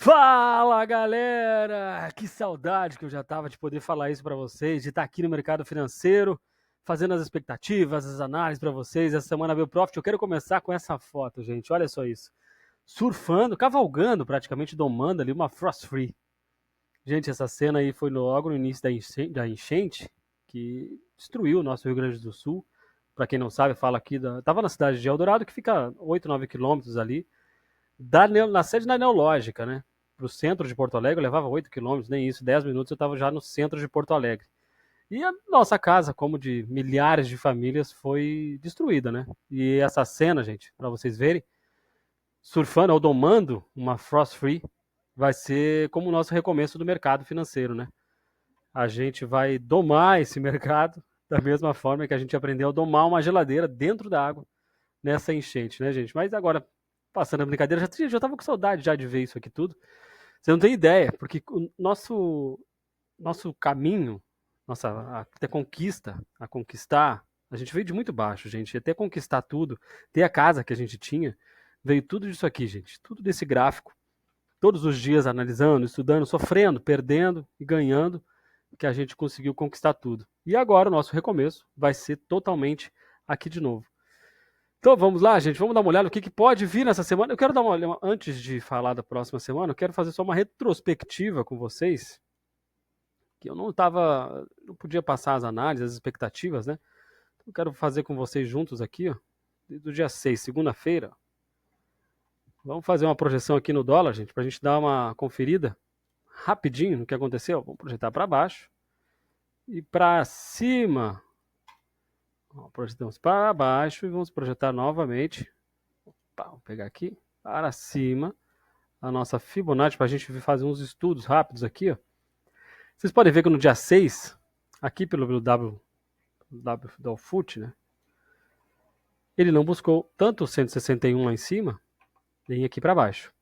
Fala, galera! Que saudade que eu já tava de poder falar isso para vocês, de estar aqui no mercado financeiro, fazendo as expectativas, as análises para vocês. Essa semana veio o Profit. Eu quero começar com essa foto, gente. Olha só isso. Surfando, cavalgando, praticamente domando ali uma Frost Free. Gente, essa cena aí foi logo no início da enchente que destruiu o nosso Rio Grande do Sul. Para quem não sabe, fala aqui tava na cidade de Eldorado, que fica 8, 9 quilômetros ali na sede da Neológica, né? Para o centro de Porto Alegre, eu levava 8 quilômetros, nem isso, 10 minutos eu estava já no centro de Porto Alegre. E a nossa casa, como de milhares de famílias, foi destruída, né? E essa cena, gente, para vocês verem, surfando ou domando uma Frost Free, vai ser como o nosso recomeço do mercado financeiro, né? A gente vai domar esse mercado da mesma forma que a gente aprendeu a domar uma geladeira dentro da água nessa enchente, né, gente? Mas agora, passando a brincadeira, já tava com saudade já de ver isso aqui tudo. Você não tem ideia, porque o nosso caminho, até conquista, a conquistar, a gente veio de muito baixo, gente. Até conquistar tudo, ter a casa que a gente tinha, veio tudo disso aqui, gente. Tudo desse gráfico. Todos os dias analisando, estudando, sofrendo, perdendo e ganhando, que a gente conseguiu conquistar tudo. E agora o nosso recomeço vai ser totalmente aqui de novo. Então vamos lá, gente, vamos dar uma olhada no que pode vir nessa semana. Eu quero dar uma olhada, antes de falar da próxima semana, eu quero fazer só uma retrospectiva com vocês, que eu não podia passar as análises, as expectativas, né? Então, eu quero fazer com vocês juntos aqui, ó, do dia 6, segunda-feira. Vamos fazer uma projeção aqui no dólar, gente, para a gente dar uma conferida rapidinho no que aconteceu. Vamos projetar para baixo e para cima. Ó, projetamos para baixo e vamos projetar novamente. Opa, vou pegar aqui para cima a nossa Fibonacci para a gente fazer uns estudos rápidos aqui. Ó. Vocês podem ver que no dia 6, aqui pelo do FUT, né, ele não buscou tanto o 161 lá em cima, nem aqui para baixo.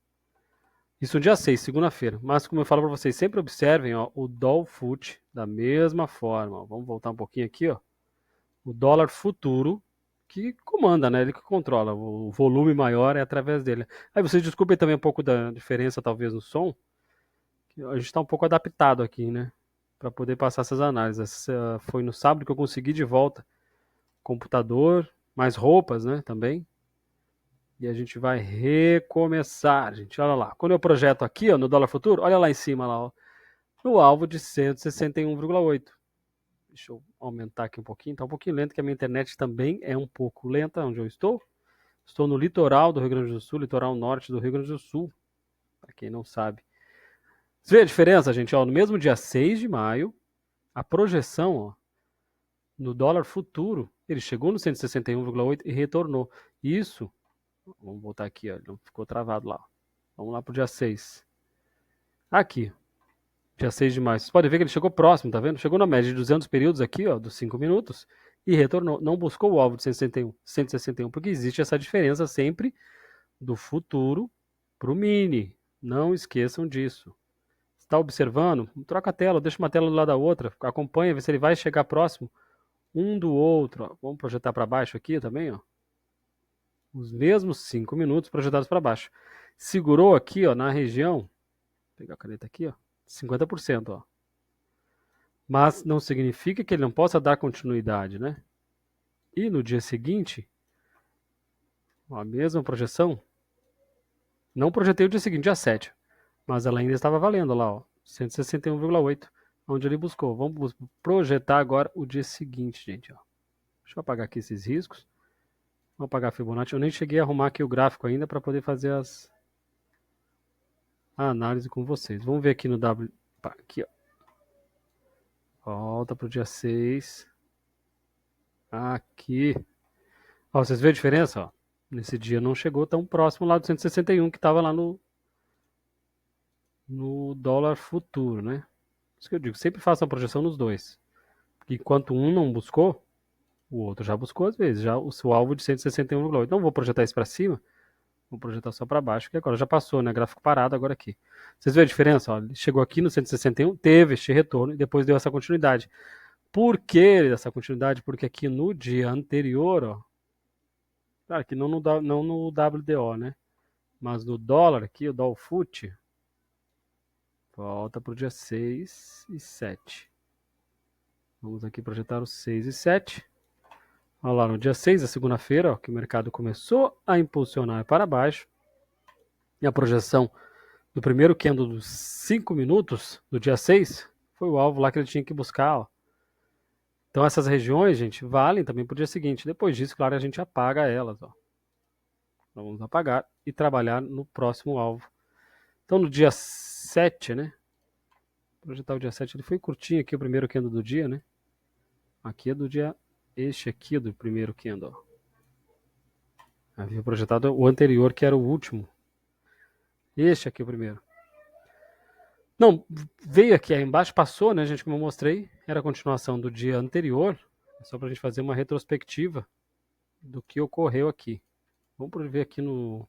Isso no dia 6, segunda-feira. Mas como eu falo para vocês, sempre observem ó, o Dolfut da mesma forma. Ó. Vamos voltar um pouquinho aqui. Ó. O dólar futuro que comanda, né? Ele que controla. O volume maior é através dele. Aí vocês desculpem também um pouco da diferença, talvez, no som. A gente está um pouco adaptado aqui, né? Para poder passar essas análises. Foi no sábado que eu consegui de volta computador, mais roupas, né? Também. E a gente vai recomeçar, gente. Olha lá. Quando eu projeto aqui, ó, no dólar futuro, olha lá em cima, lá, ó, no alvo de 161,8. Deixa eu aumentar aqui um pouquinho. Está um pouquinho lento, que a minha internet também é um pouco lenta onde eu estou. Estou no litoral do Rio Grande do Sul, litoral norte do Rio Grande do Sul, para quem não sabe. Você vê a diferença, gente? Ó, no mesmo dia 6 de maio, a projeção ó, no dólar futuro, ele chegou no 161,8 e retornou. Isso, vamos voltar aqui, ó, não ficou travado lá. Vamos lá para o dia 6. Aqui, dia 6 de maio. Vocês podem ver que ele chegou próximo, tá vendo? Chegou na média de 200 períodos aqui, ó, dos 5 minutos, e retornou. Não buscou o alvo de 161, porque existe essa diferença sempre do futuro para o mini. Não esqueçam disso. Está observando? Troca a tela, deixa uma tela do lado da outra, acompanha, vê se ele vai chegar próximo um do outro. Ó. Vamos projetar para baixo aqui também, ó. Os mesmos 5 minutos projetados para baixo. Segurou aqui, ó, na região, vou pegar a caneta aqui, ó, 50%, ó. Mas não significa que ele não possa dar continuidade, né? E no dia seguinte, ó, a mesma projeção, não projetei o dia seguinte, dia 7, mas ela ainda estava valendo lá, ó, 161,8, onde ele buscou. Vamos projetar agora o dia seguinte, gente, ó. Deixa eu apagar aqui esses riscos. Vou apagar a Fibonacci. Eu nem cheguei a arrumar aqui o gráfico ainda para poder fazer a análise com vocês. Vamos ver aqui no W. Aqui, ó. Volta para o dia 6. Aqui. Ó, vocês veem a diferença? Ó? Nesse dia não chegou tão próximo lá do 161 que estava lá no dólar futuro, né? Isso que eu digo, sempre faça a projeção nos dois. Porque enquanto um não buscou, o outro já buscou às vezes. Já o seu alvo de 161,8. Não vou projetar isso para cima. Vou projetar só para baixo, que agora já passou, né? Gráfico parado agora aqui. Vocês viram a diferença? Ó, ele chegou aqui no 161, teve este retorno e depois deu essa continuidade. Por que essa continuidade? Porque aqui no dia anterior, ó, claro que não no WDO, né? Mas no dólar aqui, o Dolfut, Volta para o dia 6 e 7. Vamos aqui projetar os 6 e 7. Olha lá, no dia 6, a segunda-feira, que o mercado começou a impulsionar para baixo. E a projeção do primeiro candle dos 5 minutos do dia 6 foi o alvo lá que ele tinha que buscar. Ó. Então essas regiões, gente, valem também para o dia seguinte. Depois disso, claro, a gente apaga elas. Ó. Então, vamos apagar e trabalhar no próximo alvo. Então no dia 7, né? Projetar o dia 7, ele foi curtinho aqui, o primeiro candle do dia, né? Aqui é do dia... Este aqui é do primeiro candle. Havia projetado o anterior, que era o último. Este aqui é o primeiro. Não, veio aqui aí embaixo, passou, né, gente, como eu mostrei. Era a continuação do dia anterior. É só pra gente fazer uma retrospectiva do que ocorreu aqui. Vamos ver aqui no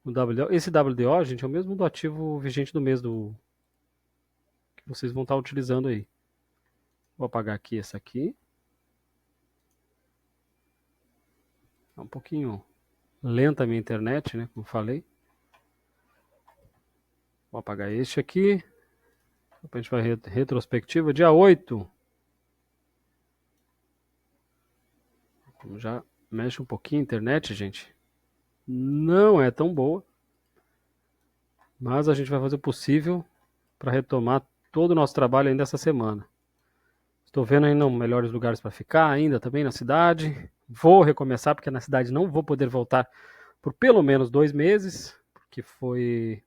WDO. Esse WDO, gente, é o mesmo do ativo vigente do mês do que vocês vão estar utilizando aí. Vou apagar aqui essa aqui. É um pouquinho lenta a minha internet, né, como falei. Vou apagar este aqui. A gente vai retrospectiva. Dia 8. Já mexe um pouquinho a internet, gente. Não é tão boa. Mas a gente vai fazer o possível para retomar todo o nosso trabalho ainda essa semana. Estou vendo ainda melhores lugares para ficar ainda também na cidade. Vou recomeçar, porque na cidade não vou poder voltar por pelo menos 2 meses, porque foi...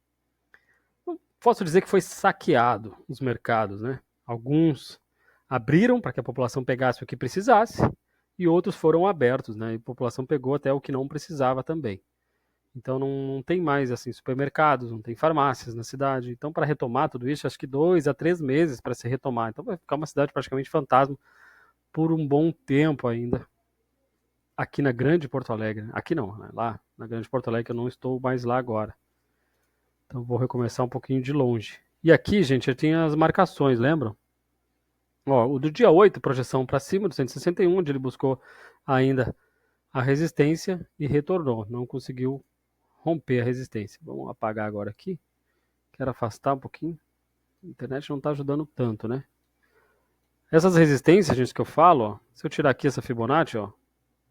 Não posso dizer que foi saqueado os mercados, né? Alguns abriram para que a população pegasse o que precisasse, e outros foram abertos, né? E a população pegou até o que não precisava também. Então não tem mais assim supermercados, não tem farmácias na cidade. Então para retomar tudo isso, acho que 2 a 3 meses para se retomar. Então vai ficar uma cidade praticamente fantasma por um bom tempo ainda. Aqui na Grande Porto Alegre. Aqui não, né? Lá na Grande Porto Alegre eu não estou mais lá agora. Então vou recomeçar um pouquinho de longe. E aqui, gente, eu tinha as marcações, lembram? Ó, o do dia 8, projeção para cima do 161, onde ele buscou ainda a resistência e retornou. Não conseguiu romper a resistência. Vamos apagar agora aqui. Quero afastar um pouquinho. A internet não está ajudando tanto, né? Essas resistências, gente, que eu falo, ó, se eu tirar aqui essa Fibonacci, ó,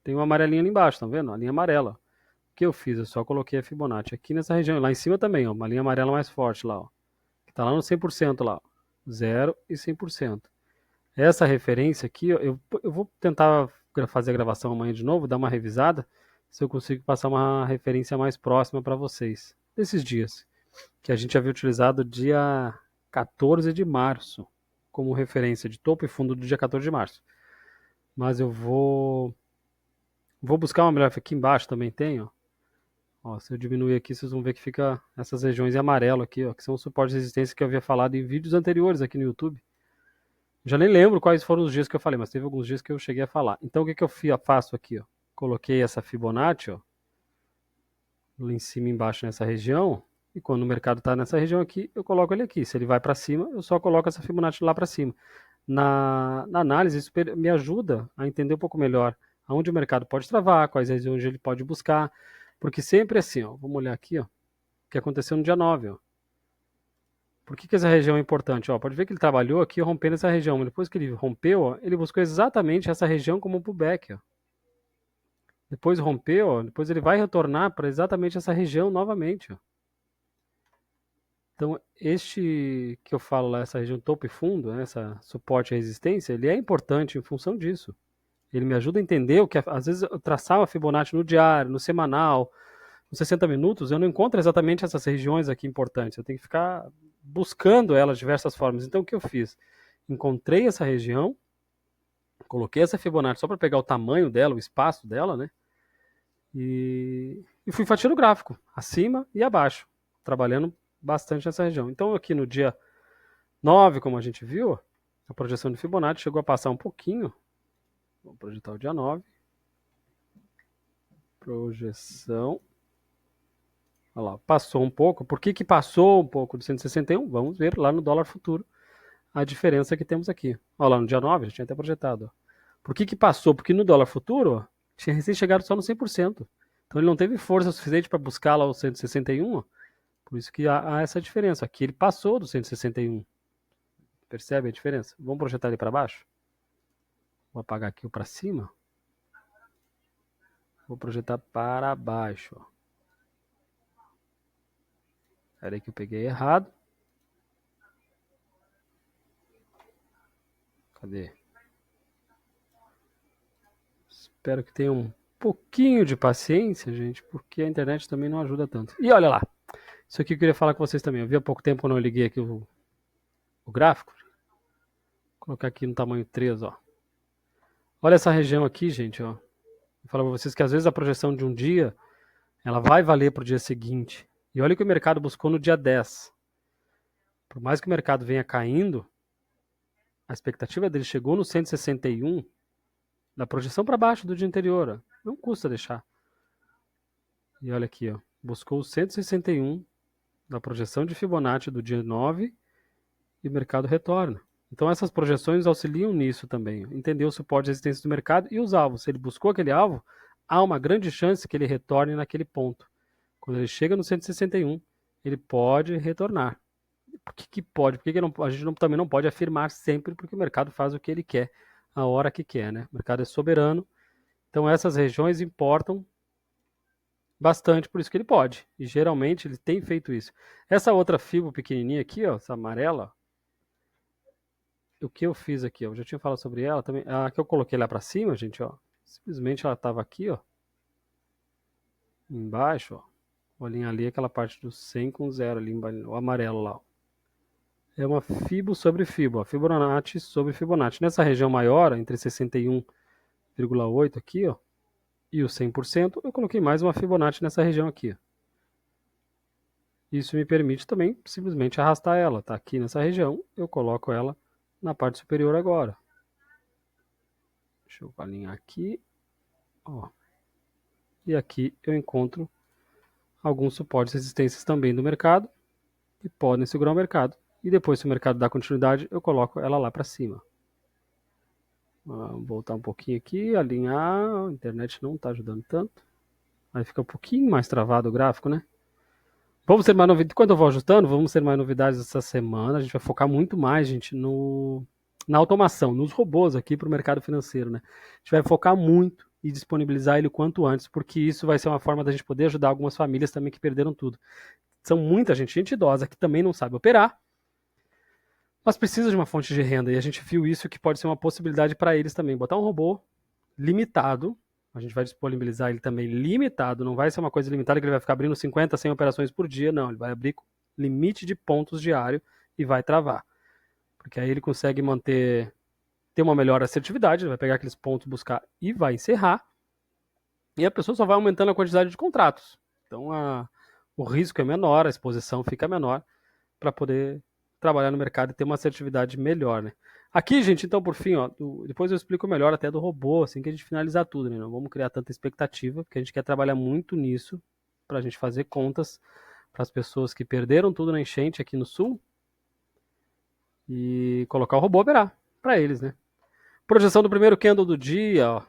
tem uma amarelinha ali embaixo, tá vendo? A linha amarela. O que eu fiz? Eu só coloquei a Fibonacci aqui nessa região. Lá em cima também, ó, uma linha amarela mais forte lá, ó. Que tá lá no 100% lá, ó. 0 e 100%. Essa referência aqui, ó, eu vou tentar fazer a gravação amanhã de novo, dar uma revisada, se eu consigo passar uma referência mais próxima para vocês. Desses dias, que a gente havia utilizado dia 14 de março, como referência de topo e fundo do dia 14 de março. Mas eu vou buscar uma melhor, aqui embaixo também tem, ó. Ó, se eu diminuir aqui, vocês vão ver que fica essas regiões em amarelo aqui, ó, que são os suportes de resistência que eu havia falado em vídeos anteriores aqui no YouTube. Já nem lembro quais foram os dias que eu falei, mas teve alguns dias que eu cheguei a falar. Então o que eu faço aqui? Ó? Coloquei essa Fibonacci, ó, lá em cima e embaixo nessa região, e quando o mercado está nessa região aqui, eu coloco ele aqui. Se ele vai para cima, eu só coloco essa Fibonacci lá para cima. Na análise, isso me ajuda a entender um pouco melhor aonde o mercado pode travar, quais regiões ele pode buscar, porque sempre assim, ó, vamos olhar aqui, ó, o que aconteceu no dia 9, ó. Por que essa região é importante? Ó, pode ver que ele trabalhou aqui rompendo essa região. Mas depois que ele rompeu, ó, ele buscou exatamente essa região como um pullback. Ó. Depois rompeu, ó, depois ele vai retornar para exatamente essa região novamente. Ó. Então, este que eu falo lá, essa região topo e fundo, né, essa suporte e resistência, ele é importante em função disso. Ele me ajuda a entender o que, às vezes, eu traçar uma Fibonacci no diário, no semanal, nos 60 minutos, eu não encontro exatamente essas regiões aqui importantes. Eu tenho que ficar buscando elas de diversas formas. Então, o que eu fiz? Encontrei essa região, coloquei essa Fibonacci só para pegar o tamanho dela, o espaço dela, né? E fui fatiando o gráfico, acima e abaixo, trabalhando bastante nessa região. Então, aqui no dia 9, como a gente viu, a projeção de Fibonacci chegou a passar um pouquinho. Vamos projetar o dia 9. Projeção. Olha lá, passou um pouco. Por que passou um pouco do 161? Vamos ver lá no dólar futuro a diferença que temos aqui. Olha lá, no dia 9, a gente tinha até projetado. Ó. Por que passou? Porque no dólar futuro, ó, tinha recém chegado só no 100%. Então ele não teve força suficiente para buscar lá o 161. Ó. Por isso que há essa diferença. Aqui ele passou do 161. Percebe a diferença? Vamos projetar ele para baixo? Vou apagar aqui o para cima. Vou projetar para baixo. Espera aí que eu peguei errado. Cadê? Espero que tenha um pouquinho de paciência, gente, porque a internet também não ajuda tanto. E olha lá. Isso aqui eu queria falar com vocês também. Eu vi há pouco tempo quando eu liguei aqui o gráfico. Vou colocar aqui no tamanho 3, ó. Olha essa região aqui, gente, ó. Vou falar para vocês que às vezes a projeção de um dia, ela vai valer para o dia seguinte. E olha o que o mercado buscou no dia 10. Por mais que o mercado venha caindo, a expectativa dele chegou no 161 da projeção para baixo do dia anterior. Ó. Não custa deixar. E olha aqui, ó. Buscou o 161 da projeção de Fibonacci do dia 9 e o mercado retorna. Então essas projeções auxiliam nisso também. Entender o suporte e resistência do mercado e os alvos. Se ele buscou aquele alvo, há uma grande chance que ele retorne naquele ponto. Quando ele chega no 161, ele pode retornar. Por que pode? Por que a gente também não pode afirmar sempre, porque o mercado faz o que ele quer, a hora que quer, né? O mercado é soberano. Então essas regiões importam bastante, por isso que ele pode. E geralmente ele tem feito isso. Essa outra fibra pequenininha aqui, ó, essa amarela, o que eu fiz aqui, ó, eu já tinha falado sobre ela também. A que eu coloquei lá para cima, gente, ó, simplesmente ela estava aqui, ó, embaixo, ó. Olhem ali aquela parte do 100 com 0 ali, o amarelo lá. Ó. É uma Fibo sobre Fibo, ó, Fibonacci sobre Fibonacci. Nessa região maior, entre 61,8 aqui, ó, e o 100%, eu coloquei mais uma Fibonacci nessa região aqui. Ó. Isso me permite também simplesmente arrastar ela. Tá aqui nessa região, eu coloco ela na parte superior agora. Deixa eu alinhar aqui. Ó. E aqui eu encontro alguns suportes e resistências também do mercado que podem segurar o mercado. E depois, se o mercado dá continuidade, eu coloco ela lá para cima. Vou voltar um pouquinho aqui, alinhar. A internet não está ajudando tanto. Aí fica um pouquinho mais travado o gráfico, né? Vamos ter mais novidades. Quando eu vou ajustando, vamos ter mais novidades essa semana. A gente vai focar muito mais, gente, na automação, nos robôs aqui para o mercado financeiro, né? A gente vai focar muito e disponibilizar ele o quanto antes, porque isso vai ser uma forma da gente poder ajudar algumas famílias também que perderam tudo. São muita gente idosa que também não sabe operar, mas precisa de uma fonte de renda, e a gente viu isso que pode ser uma possibilidade para eles também. Botar um robô limitado, a gente vai disponibilizar ele também limitado, não vai ser uma coisa limitada que ele vai ficar abrindo 50, 100 operações por dia, não, ele vai abrir com limite de pontos diário e vai travar. Porque aí ele consegue ter uma melhor assertividade, ele vai pegar aqueles pontos, buscar e vai encerrar, e a pessoa só vai aumentando a quantidade de contratos. Então o risco é menor, a exposição fica menor para poder trabalhar no mercado e ter uma assertividade melhor, né? Aqui, gente, então, por fim, ó, depois eu explico melhor até do robô, assim que a gente finalizar tudo, né? Não vamos criar tanta expectativa, porque a gente quer trabalhar muito nisso, para a gente fazer contas para as pessoas que perderam tudo na enchente aqui no sul e colocar o robô operar para eles, né? Projeção do primeiro candle do dia, ó,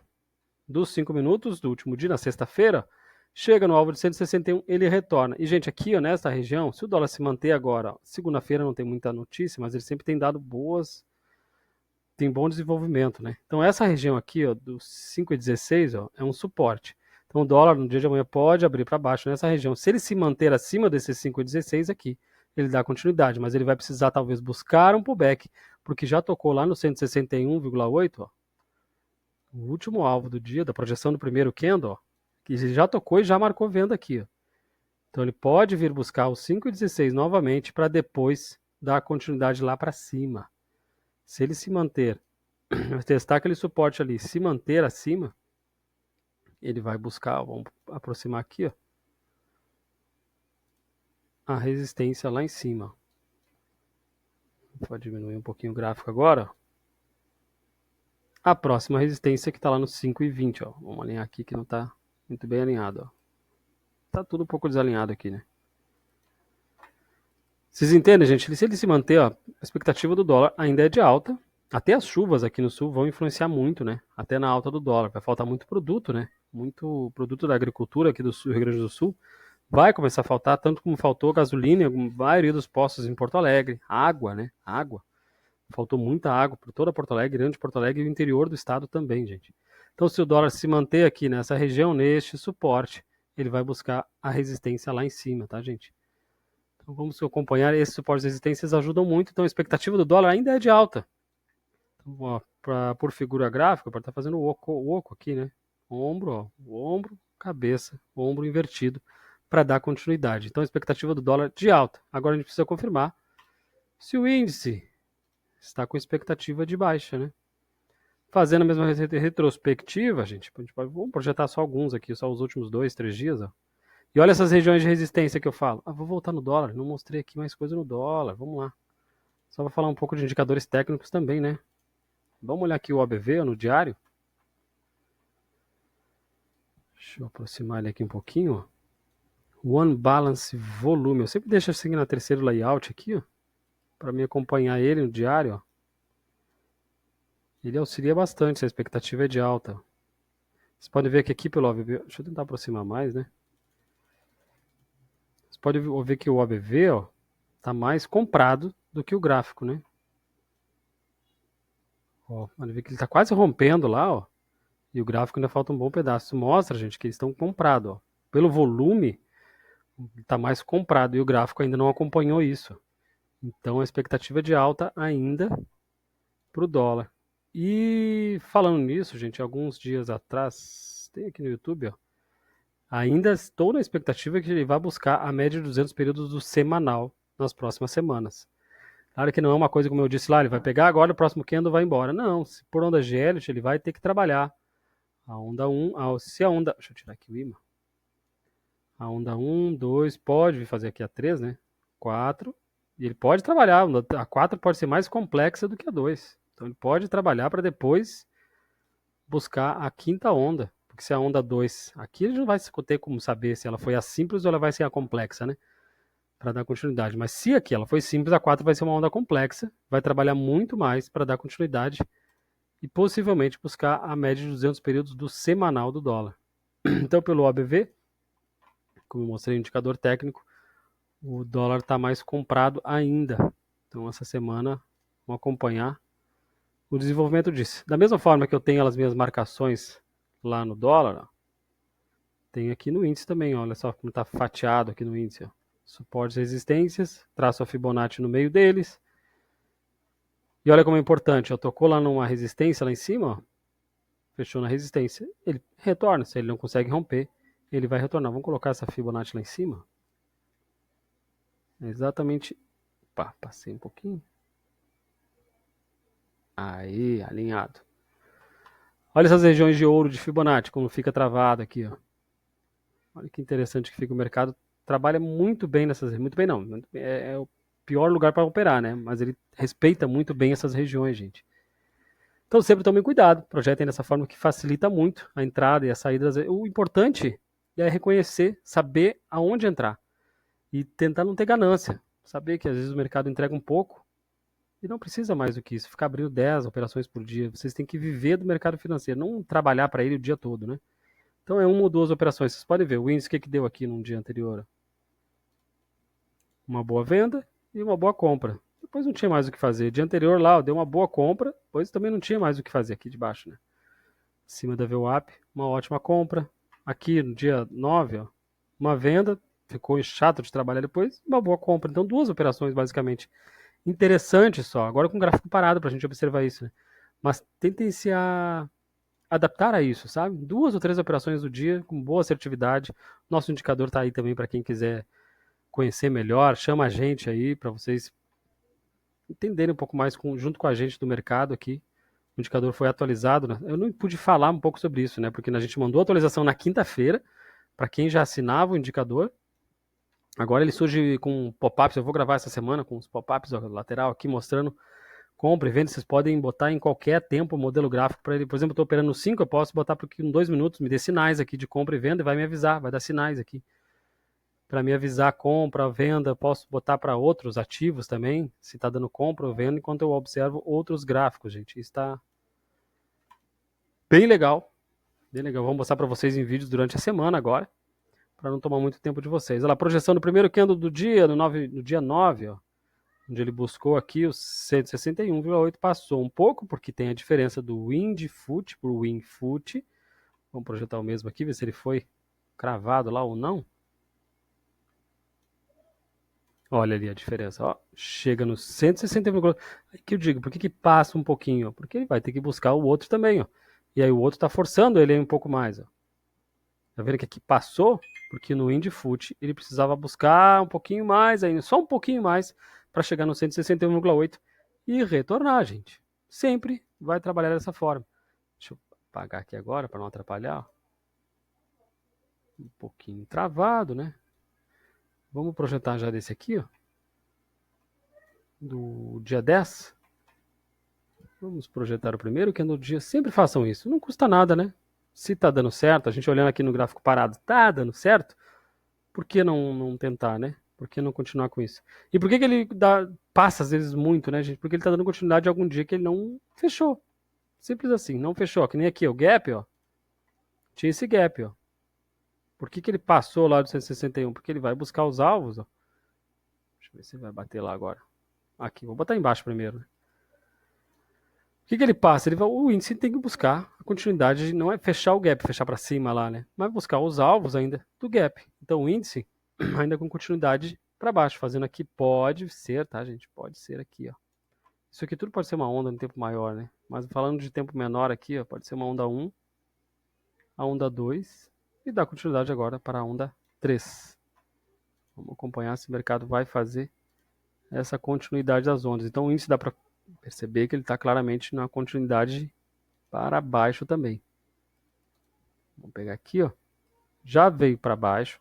dos 5 minutos, do último dia, na sexta-feira, chega no alvo de 161, ele retorna. E, gente, aqui, ó, nessa região, se o dólar se manter agora, segunda-feira não tem muita notícia, mas ele sempre tem dado tem bom desenvolvimento, né? Então, essa região aqui, ó, do 5,16, ó, é um suporte. Então, o dólar no dia de amanhã pode abrir para baixo nessa região. Se ele se manter acima desses 5,16 aqui, ele dá continuidade, mas ele vai precisar, talvez, buscar um pullback, porque já tocou lá no 161,8, ó, o último alvo do dia, da projeção do primeiro candle, ó, que ele já tocou e já marcou venda aqui. Ó. Então ele pode vir buscar o 5,16 novamente para depois dar continuidade lá para cima. Se ele se manter, testar aquele suporte ali, se manter acima, ele vai buscar, vamos aproximar aqui, ó, a resistência lá em cima. Vou diminuir um pouquinho o gráfico agora. A próxima resistência que está lá no 5,20. Ó. Vamos alinhar aqui que não está muito bem alinhado. Ó. Tá tudo um pouco desalinhado aqui, né? Vocês entendem, gente? Se ele se manter, ó, a expectativa do dólar ainda é de alta. Até as chuvas aqui no sul vão influenciar muito, né? Até na alta do dólar. Vai faltar muito produto, né? Muito produto da agricultura aqui do sul, Rio Grande do Sul. Vai começar a faltar, tanto como faltou gasolina em maioria dos postos em Porto Alegre. Água, né? Água. Faltou muita água por toda Porto Alegre, grande Porto Alegre e o interior do estado também, gente. Então, se o dólar se manter aqui nessa região, neste suporte, ele vai buscar a resistência lá em cima, tá, gente? Então, vamos acompanhar. Esses suportes e resistências ajudam muito. Então, a expectativa do dólar ainda é de alta. Então, ó, por figura gráfica, para estar fazendo o oco aqui, né? Ombro, ó, ombro, cabeça, ombro invertido, para dar continuidade. Então, a expectativa do dólar de alta. Agora a gente precisa confirmar se o índice está com expectativa de baixa, né? Fazendo a mesma retrospectiva, vamos projetar só alguns aqui, só os últimos 2, 3 dias, ó. E olha essas regiões de resistência que eu falo. Vou voltar no dólar, não mostrei aqui mais coisa no dólar, vamos lá. Só vou falar um pouco de indicadores técnicos também, né? Vamos olhar aqui o OBV, ó, no diário. Deixa eu aproximar ele aqui um pouquinho, ó. One Balance Volume. Eu sempre deixo assim na terceiro layout aqui, ó, para me acompanhar ele no diário, ó. Ele auxilia bastante, se a expectativa é de alta. Você pode ver que aqui pelo OBV, deixa eu tentar aproximar mais, né? Você pode ver que o OBV, ó, tá mais comprado do que o gráfico, né? Ó, pode ver que ele tá quase rompendo lá, ó. E o gráfico ainda falta um bom pedaço. Isso mostra, gente, que eles estão comprados, ó. Pelo volume, tá mais comprado e o gráfico ainda não acompanhou isso. Então a expectativa é de alta ainda para o dólar. E falando nisso, gente, alguns dias atrás, tem aqui no YouTube, ó, ainda estou na expectativa que ele vá buscar a média de 200 períodos do semanal nas próximas semanas. Claro que não é uma coisa como eu disse lá, ele vai pegar agora, o próximo candle vai embora. Não, se por onda de Elliott, ele vai ter que trabalhar. A onda 1, se a onda... Deixa eu tirar aqui o imã. A onda 1, 2, pode fazer aqui a 3, né? 4. E ele pode trabalhar. A 4 pode ser mais complexa do que a 2. Então ele pode trabalhar para depois buscar a quinta onda. Porque se a onda 2 aqui, ele não vai ter como saber se ela foi a simples ou ela vai ser a complexa, né? Para dar continuidade. Mas se aqui ela foi simples, a 4 vai ser uma onda complexa. Vai trabalhar muito mais para dar continuidade e possivelmente buscar a média de 200 períodos do semanal do dólar. Então, pelo OBV, como eu mostrei no indicador técnico, o dólar está mais comprado ainda. Então, essa semana, vamos acompanhar o desenvolvimento disso. Da mesma forma que eu tenho as minhas marcações lá no dólar, ó, tem aqui no índice também. Ó, olha só como está fatiado aqui no índice. Ó. Suportes e resistências, traço a Fibonacci no meio deles. E olha como é importante, ó, tocou lá numa resistência lá em cima, ó, fechou na resistência, ele retorna. Se ele não consegue romper, ele vai retornar. Vamos colocar essa Fibonacci lá em cima. É exatamente. Opa, passei um pouquinho. Aí, alinhado. Olha essas regiões de ouro de Fibonacci, como fica travado aqui, ó. Olha que interessante que fica o mercado. Trabalha muito bem nessas. Muito bem, não. É o pior lugar para operar, né? Mas ele respeita muito bem essas regiões, gente. Então sempre tomem cuidado. Projetem dessa forma que facilita muito a entrada e a saída. O importante é reconhecer, saber aonde entrar. E tentar não ter ganância. Saber que às vezes o mercado entrega um pouco e não precisa mais do que isso. Ficar abrindo 10 operações por dia. Vocês têm que viver do mercado financeiro, não trabalhar para ele o dia todo, né? Então é uma ou duas operações. Vocês podem ver o índice que deu aqui no dia anterior. Uma boa venda e uma boa compra. Depois não tinha mais o que fazer. Dia anterior lá, deu uma boa compra, depois também não tinha mais o que fazer aqui de baixo, né? Acima da VWAP, uma ótima compra. Aqui no dia 9, ó, uma venda, ficou chato de trabalhar depois, uma boa compra. Então duas operações basicamente. Interessante só, agora com o gráfico parado para a gente observar isso, né? Mas tentem se adaptar a isso, sabe? 2 ou 3 operações do dia com boa assertividade. Nosso indicador está aí também para quem quiser conhecer melhor, chama a gente aí para vocês entenderem um pouco mais junto com a gente do mercado aqui. O indicador foi atualizado, né? Eu não pude falar um pouco sobre isso, né? Porque a gente mandou a atualização na quinta-feira para quem já assinava o indicador. Agora ele surge com pop-ups, eu vou gravar essa semana com os pop-ups lateral aqui mostrando compra e venda. Vocês podem botar em qualquer tempo o modelo gráfico para ele. Por exemplo, eu estou operando no 5, eu posso botar porque em 2 minutos me dê sinais aqui de compra e venda e vai me avisar, vai dar sinais aqui. Para me avisar compra, venda, eu posso botar para outros ativos também, se está dando compra ou venda, enquanto eu observo outros gráficos, gente. Isso está bem legal. Bem legal. Vou mostrar para vocês em vídeos durante a semana agora. para não tomar muito tempo de vocês. Olha lá, projeção do primeiro candle do dia, no dia 9, ó, onde ele buscou aqui os 161,8, passou um pouco, porque tem a diferença do Wind Foot para o Wing Foot. Vamos projetar o mesmo aqui, ver se ele foi cravado lá ou não. Olha ali a diferença, ó, chega no 161,8. Aí que eu digo, por que passa um pouquinho? Ó? Porque ele vai ter que buscar o outro também, ó. E aí o outro está forçando ele aí um pouco mais, ó. Tá vendo que aqui passou? Porque no Indfoot ele precisava buscar um pouquinho mais ainda, só um pouquinho mais, para chegar no 161,8 e retornar, gente. Sempre vai trabalhar dessa forma. Deixa eu apagar aqui agora para não atrapalhar. Um pouquinho travado, né? Vamos projetar já desse aqui, ó. Do dia 10. Vamos projetar o primeiro, que é no dia. Sempre façam isso. Não custa nada, né? Se tá dando certo, a gente olhando aqui no gráfico parado, tá dando certo, por que não tentar, né? Por que não continuar com isso? E por que ele passa às vezes muito, né, gente? Porque ele tá dando continuidade algum dia que ele não fechou. Simples assim, não fechou. Que nem aqui, o gap, ó. Tinha esse gap, ó. Por que ele passou lá do 161? Porque ele vai buscar os alvos, ó. Deixa eu ver se vai bater lá agora. Aqui, vou botar embaixo primeiro, né? O que ele passa? O índice tem que buscar a continuidade, não é fechar o gap, fechar para cima lá, né? Mas buscar os alvos ainda do gap. Então o índice ainda com continuidade para baixo, fazendo aqui pode ser, tá, gente? Pode ser aqui, ó. Isso aqui tudo pode ser uma onda no tempo maior, né? Mas falando de tempo menor aqui, ó, pode ser uma onda 1, a onda 2 e dar continuidade agora para a onda 3. Vamos acompanhar se o mercado vai fazer essa continuidade das ondas. Então o índice dá para perceber que ele está claramente na continuidade para baixo também. Vamos pegar aqui, ó. Já veio para baixo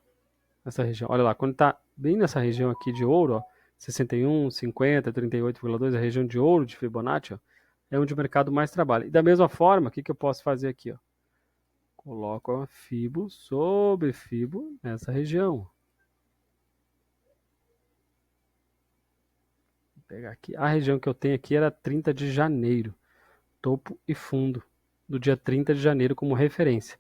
nessa região. Olha lá, quando está bem nessa região aqui de ouro, ó, 61, 50, 38,2, a região de ouro de Fibonacci, ó, é onde o mercado mais trabalha. E da mesma forma, o que eu posso fazer aqui, ó? Coloco a Fibo sobre Fibo nessa região. Vou pegar aqui. A região que eu tenho aqui era 30 de janeiro. Topo e fundo do dia 30 de janeiro como referência.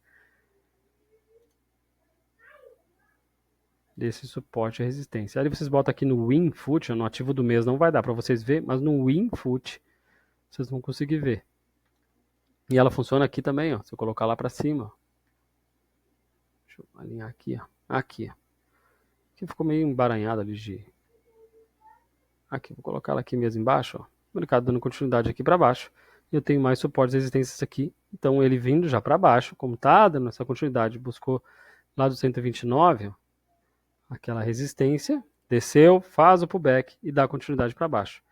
Desse suporte e resistência. Aí vocês botam aqui no WinFoot, no ativo do mês não vai dar para vocês ver, mas no WinFoot vocês vão conseguir ver. E ela funciona aqui também, ó. Se eu colocar lá para cima, ó. Deixa eu alinhar aqui, ó. Aqui, ó. Aqui ficou meio embaranhado ali de... Aqui, vou colocar ela aqui mesmo embaixo, ó. O mercado dando continuidade aqui para baixo. E eu tenho mais suportes e resistências aqui. Então ele vindo já para baixo, como tá dando essa continuidade, buscou lá do 129, ó. Aquela resistência, desceu, faz o pullback e dá continuidade para baixo.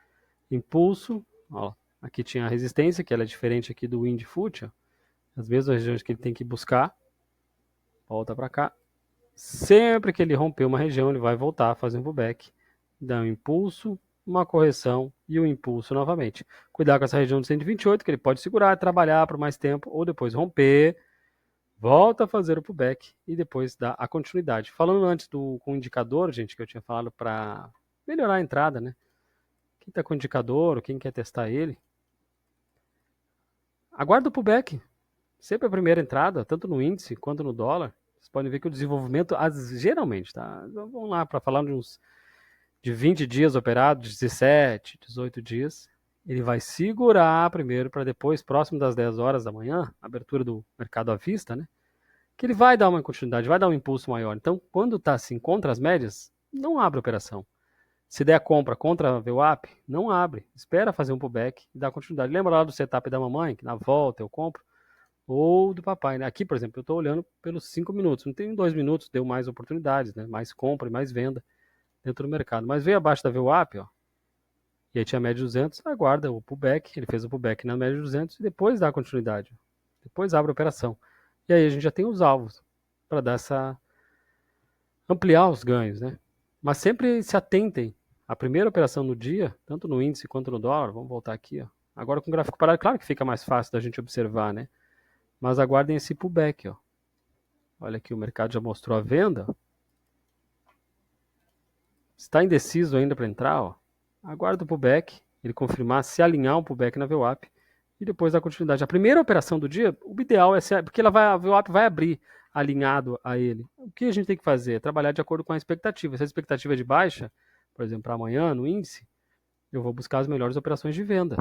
Impulso, ó, aqui tinha a resistência, que ela é diferente aqui do Windfoot, ó, as mesmas regiões que ele tem que buscar, volta para cá. Sempre que ele romper uma região, ele vai voltar a fazer um pullback, dá um impulso, uma correção e um impulso novamente. Cuidar com essa região de 128, que ele pode segurar, trabalhar por mais tempo, ou depois romper, volta a fazer o pullback e depois dá a continuidade. Falando antes com o indicador, gente, que eu tinha falado para melhorar a entrada, né? Quem está com o indicador, quem quer testar ele, aguarda o pullback. Sempre a primeira entrada, tanto no índice quanto no dólar. Vocês podem ver que o desenvolvimento, geralmente, tá? Vamos lá, para falar de 20 dias operados, 17, 18 dias, ele vai segurar primeiro para depois, próximo das 10 horas da manhã, abertura do mercado à vista, né? Que ele vai dar uma continuidade, vai dar um impulso maior. Então, quando está assim contra as médias, não abre a operação. Se der a compra contra a VWAP, não abre. Espera fazer um pullback e dá continuidade. Lembra lá do setup da mamãe, que na volta eu compro? Ou do papai, né? Aqui, por exemplo, eu estou olhando pelos 5 minutos. Não tem 2 minutos, deu mais oportunidades, né? Mais compra e mais venda dentro do mercado. Mas veio abaixo da VWAP, ó. E aí tinha a média de 200, aguarda o pullback. Ele fez o pullback na média de 200 e depois dá a continuidade. Depois abre a operação. E aí a gente já tem os alvos para dar ampliar os ganhos, né? Mas sempre se atentem à primeira operação no dia, tanto no índice quanto no dólar. Vamos voltar aqui, ó. Agora com o gráfico parado, claro que fica mais fácil da gente observar, né? Mas aguardem esse pullback, ó. Olha aqui, o mercado já mostrou a venda. Está indeciso ainda para entrar, ó. Aguarda o pullback, ele confirmar, se alinhar um pullback na VWAP e depois dar continuidade. A primeira operação do dia, o ideal é porque a VWAP vai abrir alinhado a ele. O que a gente tem que fazer? Trabalhar de acordo com a expectativa. Se a expectativa é de baixa, por exemplo, para amanhã, no índice, eu vou buscar as melhores operações de venda.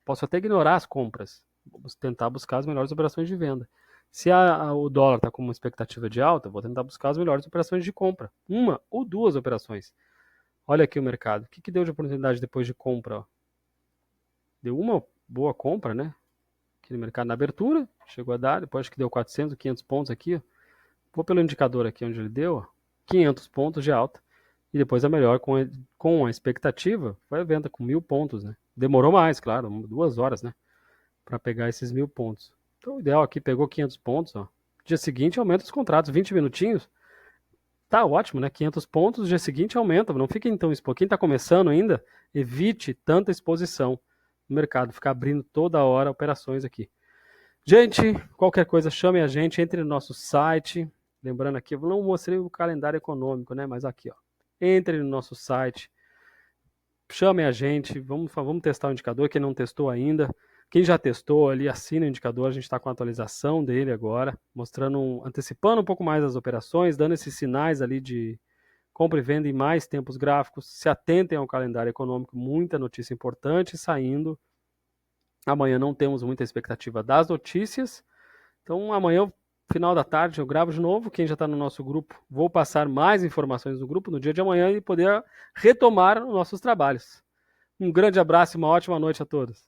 Posso até ignorar as compras, vou tentar buscar as melhores operações de venda. Se o dólar está com uma expectativa de alta, vou tentar buscar as melhores operações de compra. Uma ou duas operações. Olha aqui o mercado. O que deu de oportunidade depois de compra? Ó? Deu uma boa compra, né? Aqui no mercado na abertura, chegou a dar, depois acho que deu 400, 500 pontos aqui. Ó. Vou pelo indicador aqui onde ele deu, ó, 500 pontos de alta. E depois a melhor com a expectativa foi a venda com 1.000 pontos, né? Demorou mais, claro, 2 horas, né? Para pegar esses 1.000 pontos. Então o ideal aqui, pegou 500 pontos, ó. Dia seguinte aumenta os contratos, 20 minutinhos. Tá ótimo, né? 500 pontos, dia seguinte aumenta. Não fiquem tão expostos. Quem está começando ainda, evite tanta exposição no mercado, ficar abrindo toda hora operações aqui. Gente, qualquer coisa, chame a gente, entre no nosso site. Lembrando aqui, eu não mostrei o calendário econômico, né? Mas aqui, ó. Entre no nosso site, chame a gente, vamos testar o indicador, quem não testou ainda. Quem já testou ali, assina o indicador, a gente está com a atualização dele agora, mostrando, antecipando um pouco mais as operações, dando esses sinais ali de compra e venda em mais tempos gráficos. Se atentem ao calendário econômico, muita notícia importante saindo. Amanhã não temos muita expectativa das notícias, então amanhã, final da tarde, eu gravo de novo. Quem já está no nosso grupo, vou passar mais informações no grupo no dia de amanhã e poder retomar os nossos trabalhos. Um grande abraço e uma ótima noite a todos.